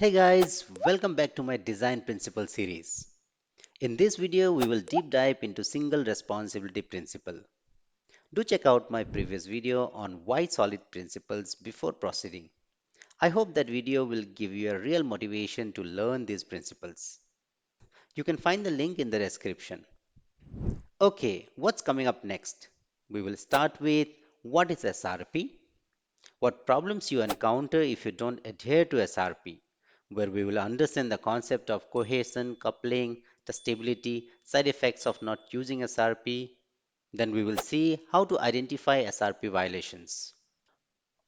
Hey guys, welcome back to my design principle series. In this video, we will deep dive into single responsibility principle. Do check out my previous video on why solid principles before proceeding. I hope that video will give you a real motivation to learn these principles. You can find the link in the description. Okay, what's coming up next? We will start with what is SRP, what problems you encounter if you don't adhere to SRP, where we will understand the concept of cohesion, coupling, testability, side effects of not using SRP. Then we will see how to identify SRP violations.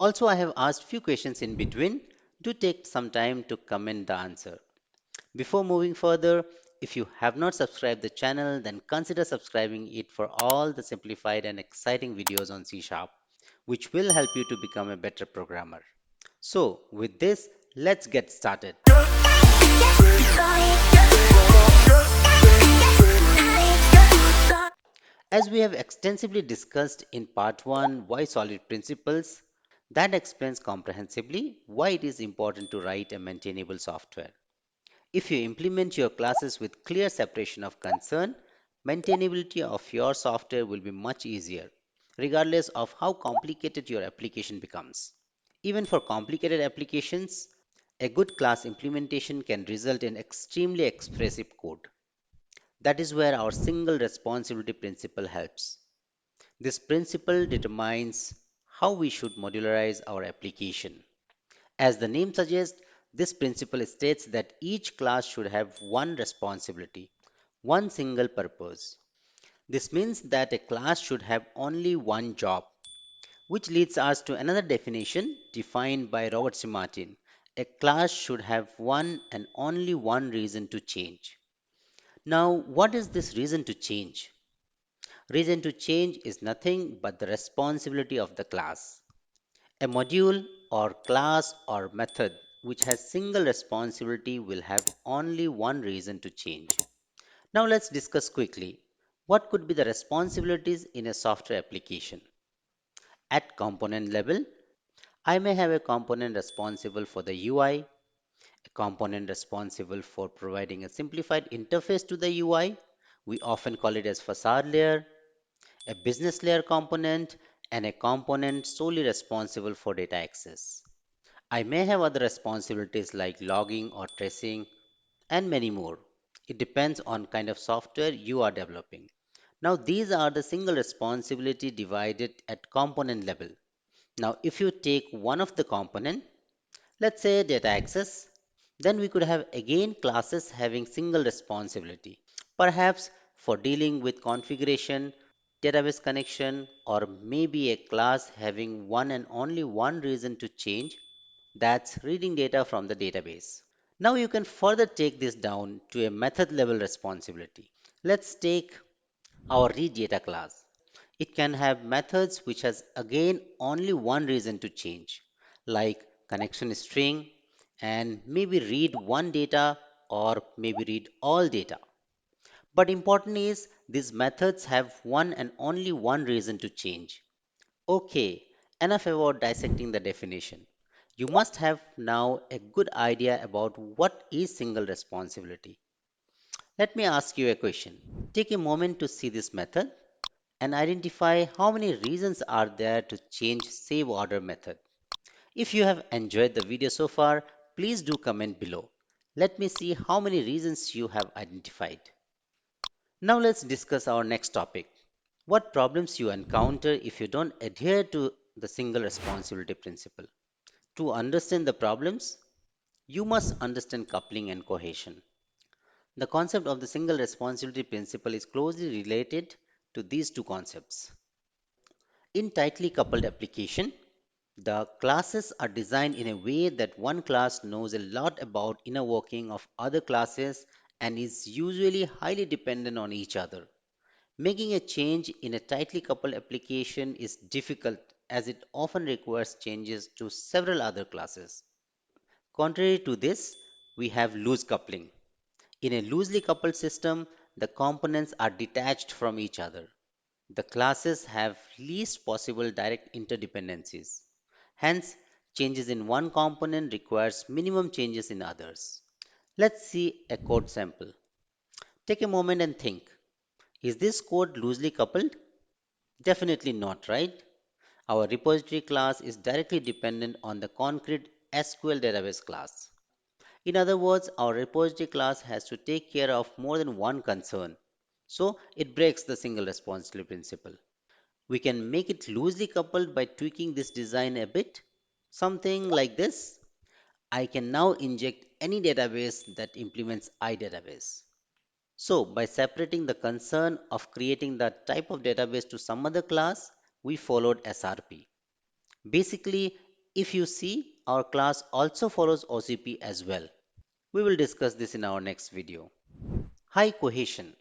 Also, I have asked few questions in between. Do take some time to comment the answer. Before moving further, if you have not subscribed the channel, then consider subscribing it for all the simplified and exciting videos on C Sharp, which will help you to become a better programmer. So, with this, let's get started. As we have extensively discussed in part 1 why solid principles, that explains comprehensively why it is important to write a maintainable software. If you implement your classes with clear separation of concern, maintainability of your software will be much easier, regardless of how complicated your application becomes. Even for complicated applications, a good class implementation can result in extremely expressive code. That is where our single responsibility principle helps. This principle determines how we should modularize our application. As the name suggests, this principle states that each class should have one responsibility, one single purpose. This means that a class should have only one job, which leads us to another definition defined by Robert C. Martin. A class should have one and only one reason to change. Now, what is this reason to change? Reason to change is nothing but the responsibility of the class. A module or class or method which has single responsibility will have only one reason to change. Now let's discuss quickly what could be the responsibilities in a software application. At component level, I may have a component responsible for the UI, a component responsible for providing a simplified interface to the UI. We often call it as facade layer, a business layer component, and a component solely responsible for data access. I may have other responsibilities like logging or tracing and many more. It depends on kind of software you are developing. Now these are the single responsibility divided at component level. Now if you take one of the component, let's say data access, then we could have again classes having single responsibility. Perhaps for dealing with configuration, database connection, or maybe a class having one and only one reason to change, that's reading data from the database. Now you can further take this down to a method level responsibility. Let's take our read data class. It can have methods which has again only one reason to change, like connection string and maybe read one data or maybe read all data. But important is these methods have one and only one reason to change. Okay, enough about dissecting the definition. You must have now a good idea about what is single responsibility. Let me ask you a question. Take a moment to see this method and identify how many reasons are there to change save order method. If you have enjoyed the video so far, please do comment below. Let me see how many reasons you have identified. Now let's discuss our next topic. What problems you encounter if you don't adhere to the single responsibility principle. To understand the problems, you must understand coupling and cohesion. The concept of the single responsibility principle is closely related to these two concepts. In tightly coupled application, the classes are designed in a way that one class knows a lot about inner working of other classes and is usually highly dependent on each other. Making a change in a tightly coupled application is difficult as it often requires changes to several other classes. Contrary to this, we have loose coupling. In a loosely coupled system, the components are detached from each other. The classes have least possible direct interdependencies. Hence, Changes in one component requires minimum changes in others. Let's see a code sample. Take a moment and think. Is this code loosely coupled? Definitely not, right? Our repository class is directly dependent on the concrete SQL database class. In other words, our repository class has to take care of more than one concern. So it breaks the single responsibility principle. We can make it loosely coupled by tweaking this design a bit. Something like this. I can now inject any database that implements iDatabase. So by separating the concern of creating that type of database to some other class, we followed SRP. Basically, if you see, our class also follows OCP as well. We will discuss this in our next video. High cohesion.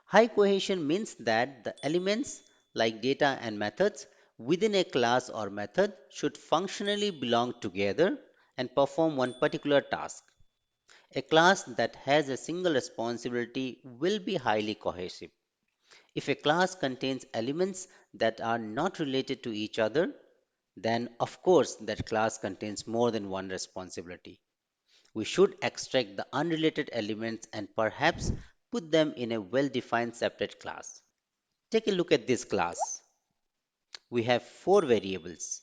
High cohesion means that the elements like data and methods within a class or method should functionally belong together and perform one particular task. A class that has a single responsibility will be highly cohesive. If a class contains elements that are not related to each other, then of course that class contains more than one responsibility. We should extract the unrelated elements and perhaps put them in a well-defined separate class. Take a look at this class. We have four variables.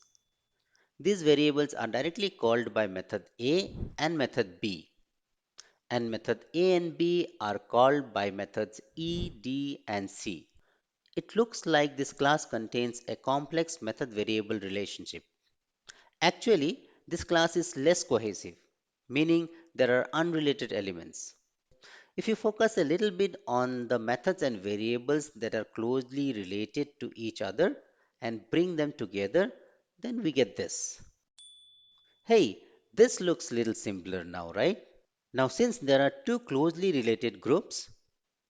These variables are directly called by method A and method B, and method A and B are called by methods E, D, and C. It looks like this class contains a complex method variable relationship. Actually, this class is less cohesive, meaning there are unrelated elements. If you focus a little bit on the methods and variables that are closely related to each other and bring them together, then we get this. Hey, this looks a little simpler now, right? Now, since there are two closely related groups,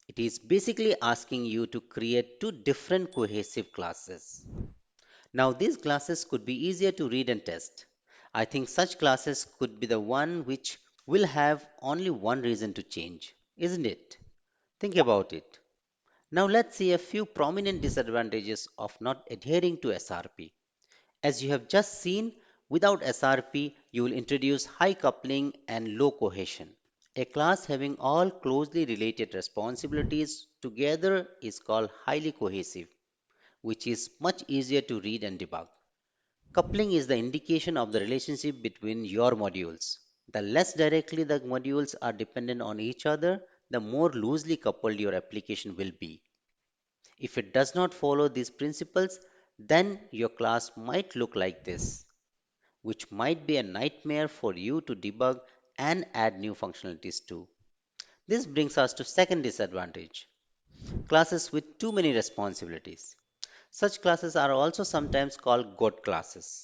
it is basically asking you to create two different cohesive classes. Now, these classes could be easier to read and test. I think such classes could be the one which will have only one reason to change, isn't it? Think about it. Now, let's see a few prominent disadvantages of not adhering to SRP. As you have just seen, without SRP, you will introduce high coupling and low cohesion. A class having all closely related responsibilities together is called highly cohesive, which is much easier to read and debug. Coupling is the indication of the relationship between your modules. The less directly the modules are dependent on each other, the more loosely coupled your application will be. If it does not follow these principles, then your class might look like this, which might be a nightmare for you to debug and add new functionalities to. This brings us to second disadvantage, classes with too many responsibilities. Such classes are also sometimes called God classes,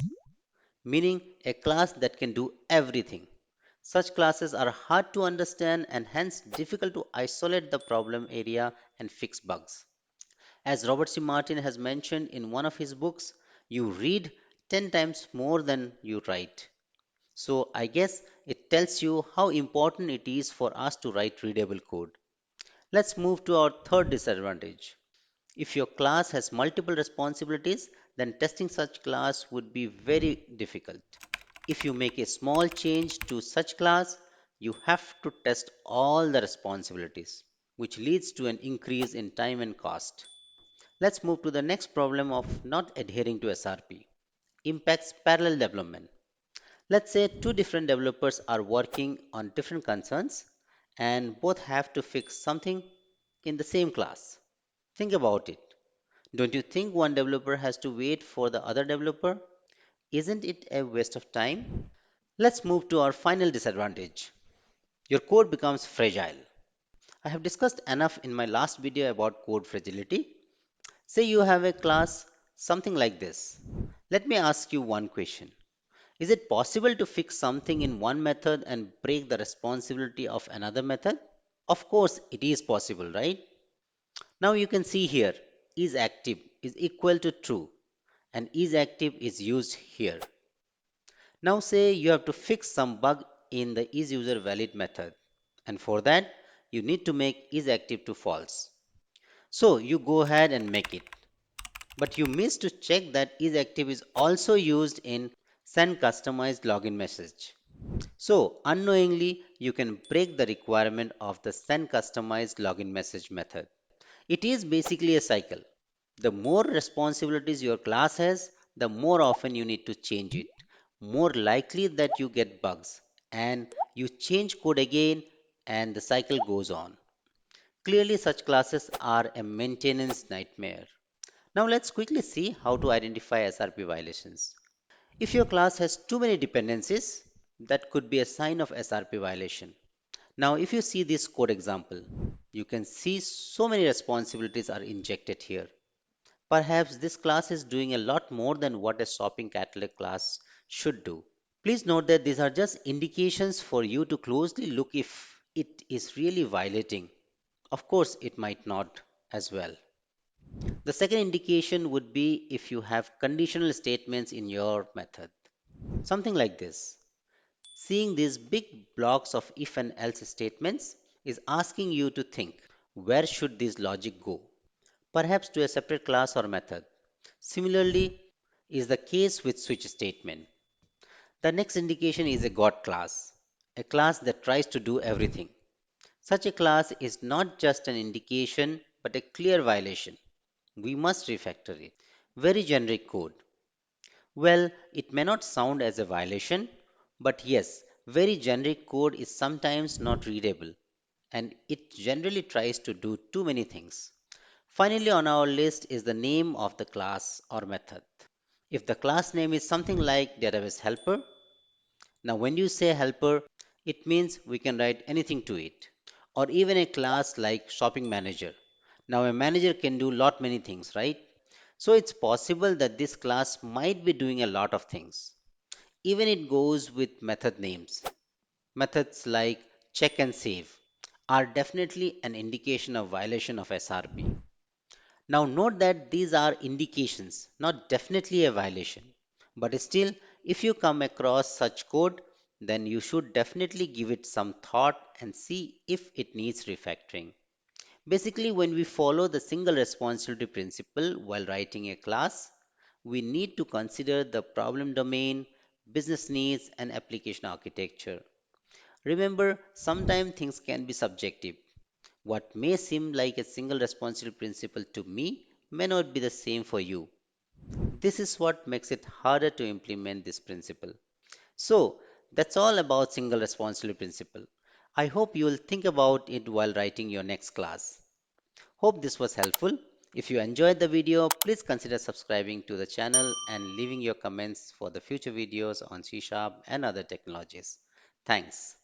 meaning a class that can do everything. Such classes are hard to understand and hence difficult to isolate the problem area and fix bugs. As Robert C. Martin has mentioned in one of his books, you read 10 times more than you write. So I guess it tells you how important it is for us to write readable code. Let's move to our third disadvantage. If your class has multiple responsibilities, then testing such class would be very difficult. If you make a small change to such class, you have to test all the responsibilities, which leads to an increase in time and cost. Let's move to the next problem of not adhering to SRP. Impacts parallel development. Let's say two different developers are working on different concerns and both have to fix something in the same class. Think about it. Don't you think one developer has to wait for the other developer? Isn't it a waste of time? Let's move to our final disadvantage. Your code becomes fragile. I have discussed enough in my last video about code fragility. Say you have a class something like this. Let me ask you one question. Is it possible to fix something in one method and break the responsibility of another method? Of course, it is possible, right? Now you can see here is active is equal to true and is active is used here. Now say you have to fix some bug in the isUserValid method, and for that you need to make isActive to false. So you go ahead and make it. But you miss to check that isActive is also used in send customized login message. So, unknowingly, you can break the requirement of the send customized login message method. It is basically a cycle. The more responsibilities your class has, the more often you need to change it. More likely that you get bugs and you change code again and the cycle goes on. Clearly, such classes are a maintenance nightmare. Now, let's quickly see how to identify SRP violations. If your class has too many dependencies, that could be a sign of SRP violation. Now, if you see this code example, you can see so many responsibilities are injected here. Perhaps this class is doing a lot more than what a shopping catalog class should do. Please note that these are just indications for you to closely look if it is really violating. Of course, it might not as well. The second indication would be if you have conditional statements in your method. Something like this. Seeing these big blocks of if and else statements is asking you to think, where should this logic go? Perhaps to a separate class or method. Similarly, is the case with switch statement. The next indication is a God class, a class that tries to do everything. Such a class is not just an indication but a clear violation. We must refactor it. Very generic code. Well, it may not sound as a violation, but yes, very generic code is sometimes not readable and it generally tries to do too many things. Finally, on our list is the name of the class or method. If the class name is something like database helper, now when you say helper, it means we can write anything to it. Or even a class like shopping manager. Now a manager can do lot many things, right? So it's possible that this class might be doing a lot of things. Even it goes with method names. Methods like check and save are definitely an indication of violation of SRP. Now note that these are indications, not definitely a violation. But still, if you come across such code, then you should definitely give it some thought and see if it needs refactoring. Basically, when we follow the single responsibility principle while writing a class, we need to consider the problem domain, business needs, and application architecture. Remember, sometimes things can be subjective. What may seem like a single responsibility principle to me may not be the same for you. This is what makes it harder to implement this principle. So, that's all about single responsibility principle. I hope you will think about it while writing your next class. Hope this was helpful. If you enjoyed the video, please consider subscribing to the channel and leaving your comments for the future videos on C Sharp and other technologies. Thanks.